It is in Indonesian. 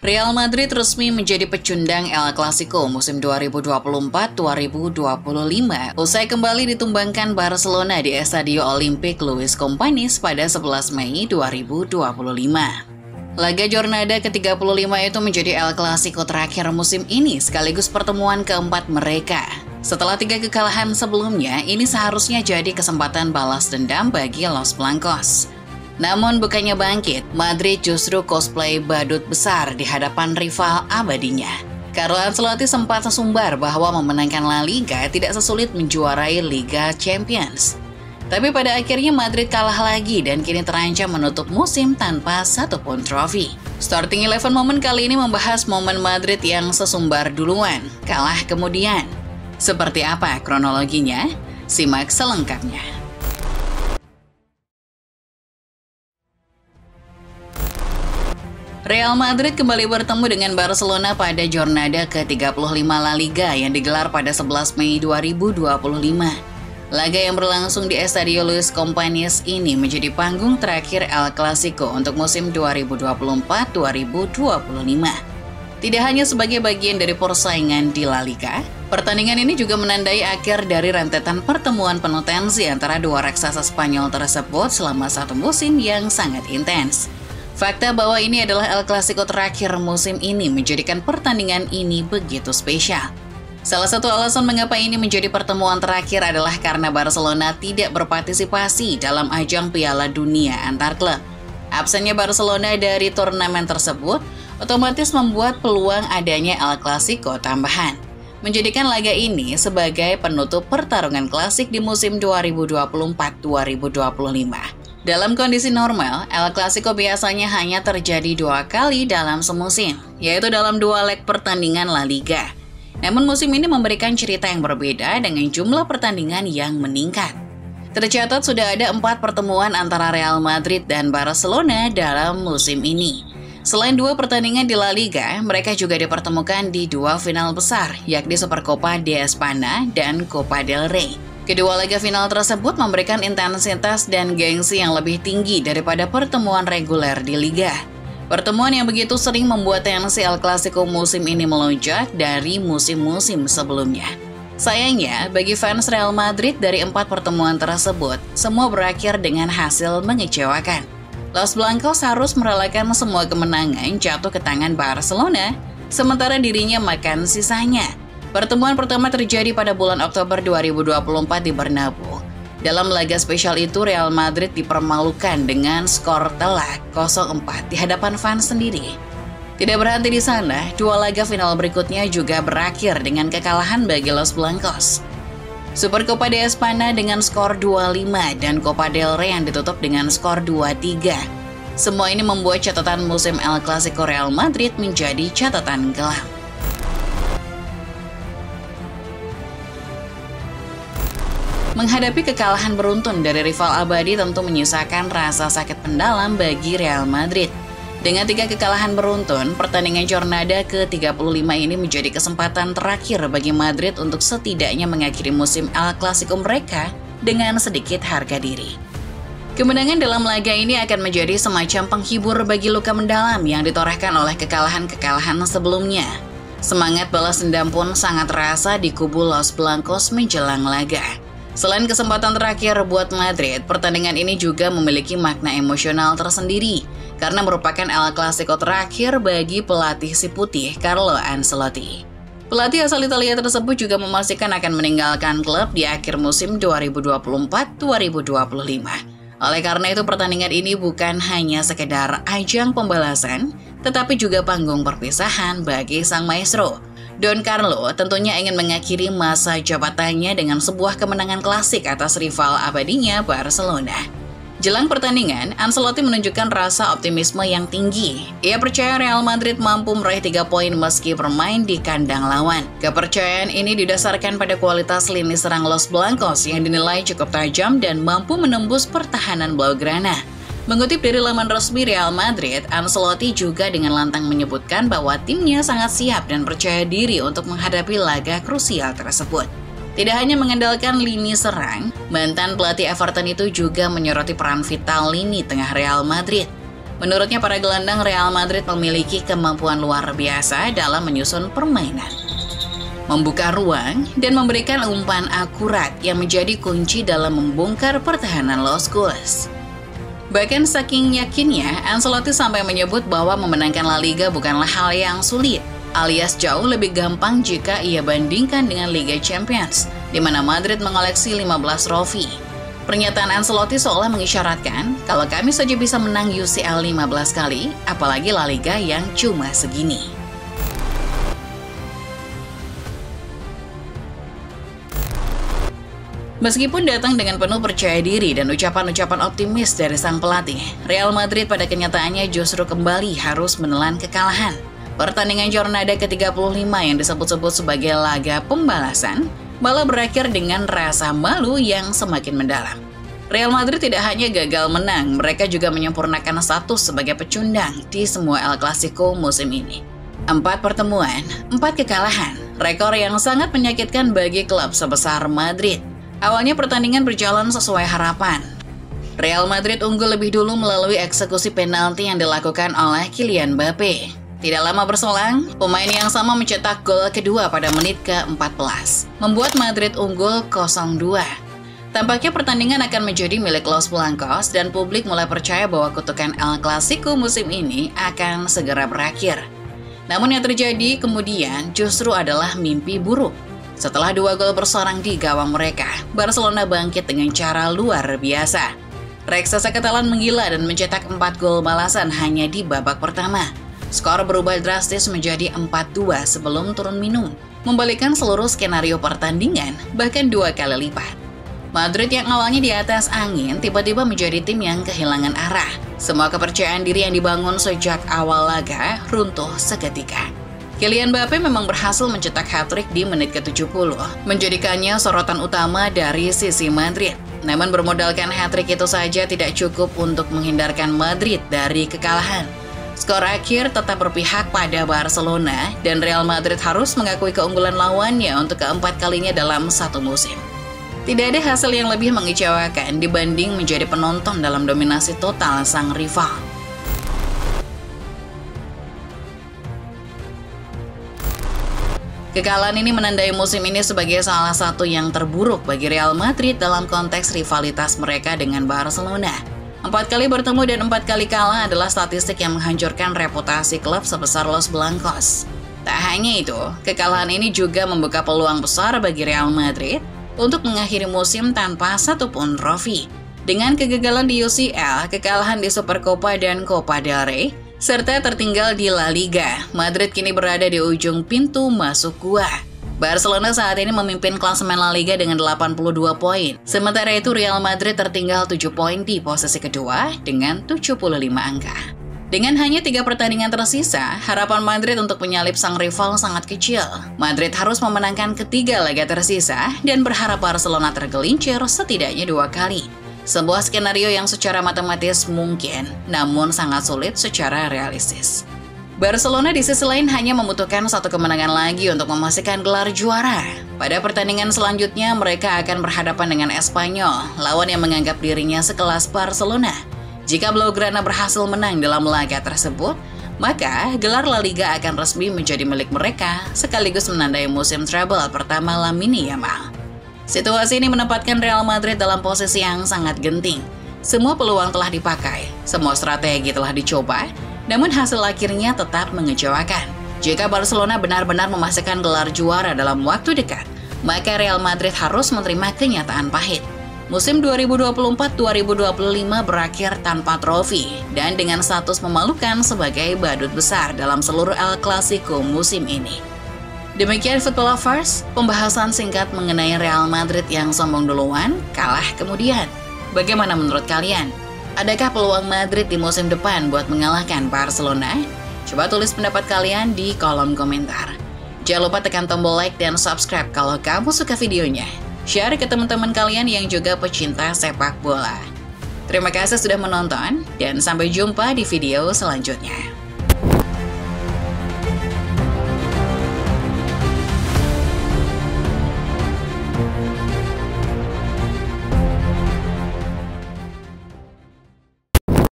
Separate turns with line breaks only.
Real Madrid resmi menjadi pecundang El Clasico musim 2024-2025 usai kembali ditumbangkan Barcelona di Estadio Olímpic Luis Companys pada 11 Mei 2025. Laga Jornada ke-35 itu menjadi El Clasico terakhir musim ini sekaligus pertemuan keempat mereka. Setelah 3 kekalahan sebelumnya, ini seharusnya jadi kesempatan balas dendam bagi Los Blancos. Namun bukannya bangkit, Madrid justru cosplay badut besar di hadapan rival abadinya. Carlo Ancelotti sempat sesumbar bahwa memenangkan La Liga tidak sesulit menjuarai Liga Champions. Tapi pada akhirnya Madrid kalah lagi dan kini terancam menutup musim tanpa satupun trofi. Starting 11 Moment kali ini membahas momen Madrid yang sesumbar duluan, kalah kemudian. Seperti apa kronologinya? Simak selengkapnya. Real Madrid kembali bertemu dengan Barcelona pada Jornada ke-35 La Liga yang digelar pada 11 Mei 2025. Laga yang berlangsung di Estadio Luis Companys ini menjadi panggung terakhir El Clasico untuk musim 2024-2025. Tidak hanya sebagai bagian dari persaingan di La Liga, pertandingan ini juga menandai akhir dari rentetan pertemuan penuh tensi antara dua raksasa Spanyol tersebut selama satu musim yang sangat intens. Fakta bahwa ini adalah El Clasico terakhir musim ini menjadikan pertandingan ini begitu spesial. Salah satu alasan mengapa ini menjadi pertemuan terakhir adalah karena Barcelona tidak berpartisipasi dalam ajang Piala Dunia antar klub. Absennya Barcelona dari turnamen tersebut otomatis membuat peluang adanya El Clasico tambahan, menjadikan laga ini sebagai penutup pertarungan klasik di musim 2024-2025. Dalam kondisi normal, El Clasico biasanya hanya terjadi 2 kali dalam semusim, yaitu dalam 2 leg pertandingan La Liga. Namun musim ini memberikan cerita yang berbeda dengan jumlah pertandingan yang meningkat. Tercatat sudah ada 4 pertemuan antara Real Madrid dan Barcelona dalam musim ini. Selain 2 pertandingan di La Liga, mereka juga dipertemukan di 2 final besar, yakni Supercopa de España dan Copa del Rey. Kedua laga final tersebut memberikan intensitas dan gengsi yang lebih tinggi daripada pertemuan reguler di Liga. Pertemuan yang begitu sering membuat tensi El Clasico musim ini melonjak dari musim-musim sebelumnya. Sayangnya, bagi fans Real Madrid dari 4 pertemuan tersebut, semua berakhir dengan hasil mengecewakan. Los Blancos harus merelakan semua kemenangan jatuh ke tangan Barcelona, sementara dirinya makan sisanya. Pertemuan pertama terjadi pada bulan Oktober 2024 di Bernabeu. Dalam laga spesial itu, Real Madrid dipermalukan dengan skor telak 0-4 di hadapan fans sendiri. Tidak berhenti di sana, 2 laga final berikutnya juga berakhir dengan kekalahan bagi Los Blancos. Supercopa de España dengan skor 2-5 dan Copa del Rey yang ditutup dengan skor 2-3. Semua ini membuat catatan musim El Clasico Real Madrid menjadi catatan gelap. Menghadapi kekalahan beruntun dari rival abadi tentu menyisakan rasa sakit mendalam bagi Real Madrid. Dengan 3 kekalahan beruntun, pertandingan Jornada ke-35 ini menjadi kesempatan terakhir bagi Madrid untuk setidaknya mengakhiri musim El Clasico mereka dengan sedikit harga diri. Kemenangan dalam laga ini akan menjadi semacam penghibur bagi luka mendalam yang ditorehkan oleh kekalahan-kekalahan sebelumnya. Semangat balas dendam pun sangat terasa di kubu Los Blancos menjelang laga. Selain kesempatan terakhir buat Madrid, pertandingan ini juga memiliki makna emosional tersendiri karena merupakan El Clasico terakhir bagi pelatih si putih Carlo Ancelotti. Pelatih asal Italia tersebut juga memastikan akan meninggalkan klub di akhir musim 2024-2025. Oleh karena itu pertandingan ini bukan hanya sekedar ajang pembalasan, tetapi juga panggung perpisahan bagi sang maestro. Don Carlo tentunya ingin mengakhiri masa jabatannya dengan sebuah kemenangan klasik atas rival abadinya Barcelona. Jelang pertandingan, Ancelotti menunjukkan rasa optimisme yang tinggi. Ia percaya Real Madrid mampu meraih 3 poin meski bermain di kandang lawan. Kepercayaan ini didasarkan pada kualitas lini serang Los Blancos yang dinilai cukup tajam dan mampu menembus pertahanan Blaugrana. Mengutip dari laman resmi Real Madrid, Ancelotti juga dengan lantang menyebutkan bahwa timnya sangat siap dan percaya diri untuk menghadapi laga krusial tersebut. Tidak hanya mengandalkan lini serang, mantan pelatih Everton itu juga menyoroti peran vital lini tengah Real Madrid. Menurutnya para gelandang Real Madrid memiliki kemampuan luar biasa dalam menyusun permainan, membuka ruang, dan memberikan umpan akurat yang menjadi kunci dalam membongkar pertahanan Los Culés. Bahkan saking yakinnya, Ancelotti sampai menyebut bahwa memenangkan La Liga bukanlah hal yang sulit, alias jauh lebih gampang jika ia bandingkan dengan Liga Champions, di mana Madrid mengoleksi 15 trofi. Pernyataan Ancelotti seolah mengisyaratkan, kalau kami saja bisa menang UCL 15 kali, apalagi La Liga yang cuma segini. Meskipun datang dengan penuh percaya diri dan ucapan-ucapan optimis dari sang pelatih, Real Madrid pada kenyataannya justru kembali harus menelan kekalahan. Pertandingan Jornada ke-35 yang disebut-sebut sebagai laga pembalasan malah berakhir dengan rasa malu yang semakin mendalam. Real Madrid tidak hanya gagal menang, mereka juga menyempurnakan status sebagai pecundang di semua El Clasico musim ini. 4 pertemuan, 4 kekalahan, rekor yang sangat menyakitkan bagi klub sebesar Madrid. Awalnya pertandingan berjalan sesuai harapan. Real Madrid unggul lebih dulu melalui eksekusi penalti yang dilakukan oleh Kylian Mbappé. Tidak lama berselang, pemain yang sama mencetak gol kedua pada menit ke-14, membuat Madrid unggul 0-2. Tampaknya pertandingan akan menjadi milik Los Blancos dan publik mulai percaya bahwa kutukan El Clasico musim ini akan segera berakhir. Namun yang terjadi kemudian justru adalah mimpi buruk. Setelah 2 gol bersorang di gawang mereka, Barcelona bangkit dengan cara luar biasa. Raksasa Katalan menggila dan mencetak 4 gol balasan hanya di babak pertama. Skor berubah drastis menjadi 4-2 sebelum turun minum, membalikkan seluruh skenario pertandingan, bahkan 2 kali lipat. Madrid yang awalnya di atas angin tiba-tiba menjadi tim yang kehilangan arah. Semua kepercayaan diri yang dibangun sejak awal laga runtuh seketika. Kylian Mbappé memang berhasil mencetak hat-trick di menit ke-70, menjadikannya sorotan utama dari sisi Madrid. Namun bermodalkan hat-trick itu saja tidak cukup untuk menghindarkan Madrid dari kekalahan. Skor akhir tetap berpihak pada Barcelona dan Real Madrid harus mengakui keunggulan lawannya untuk keempat kalinya dalam satu musim. Tidak ada hasil yang lebih mengecewakan dibanding menjadi penonton dalam dominasi total sang rival. Kekalahan ini menandai musim ini sebagai salah satu yang terburuk bagi Real Madrid dalam konteks rivalitas mereka dengan Barcelona. 4 kali bertemu dan 4 kali kalah adalah statistik yang menghancurkan reputasi klub sebesar Los Blancos. Tak hanya itu, kekalahan ini juga membuka peluang besar bagi Real Madrid untuk mengakhiri musim tanpa satupun trofi. Dengan kegagalan di UCL, kekalahan di Supercopa dan Copa del Rey, serta tertinggal di La Liga, Madrid kini berada di ujung pintu masuk gua. Barcelona saat ini memimpin klasemen La Liga dengan 82 poin. Sementara itu Real Madrid tertinggal 7 poin di posisi kedua dengan 75 angka. Dengan hanya 3 pertandingan tersisa, harapan Madrid untuk menyalip sang rival sangat kecil. Madrid harus memenangkan ketiga laga tersisa dan berharap Barcelona tergelincir setidaknya 2 kali. Sebuah skenario yang secara matematis mungkin, namun sangat sulit secara realistis. Barcelona di sisi lain hanya membutuhkan 1 kemenangan lagi untuk memastikan gelar juara. Pada pertandingan selanjutnya, mereka akan berhadapan dengan Espanyol, lawan yang menganggap dirinya sekelas Barcelona. Jika Blaugrana berhasil menang dalam laga tersebut, maka gelar La Liga akan resmi menjadi milik mereka, sekaligus menandai musim treble pertama Lamine Yamal. Situasi ini menempatkan Real Madrid dalam posisi yang sangat genting. Semua peluang telah dipakai, semua strategi telah dicoba, namun hasil akhirnya tetap mengecewakan. Jika Barcelona benar-benar memastikan gelar juara dalam waktu dekat, maka Real Madrid harus menerima kenyataan pahit. Musim 2024-2025 berakhir tanpa trofi dan dengan status memalukan sebagai badut besar dalam seluruh El Clasico musim ini. Demikian Football Lovers, pembahasan singkat mengenai Real Madrid yang sombong duluan, kalah kemudian. Bagaimana menurut kalian? Adakah peluang Madrid di musim depan buat mengalahkan Barcelona? Coba tulis pendapat kalian di kolom komentar. Jangan lupa tekan tombol like dan subscribe kalau kamu suka videonya. Share ke teman-teman kalian yang juga pecinta sepak bola. Terima kasih sudah menonton, dan sampai jumpa di video selanjutnya.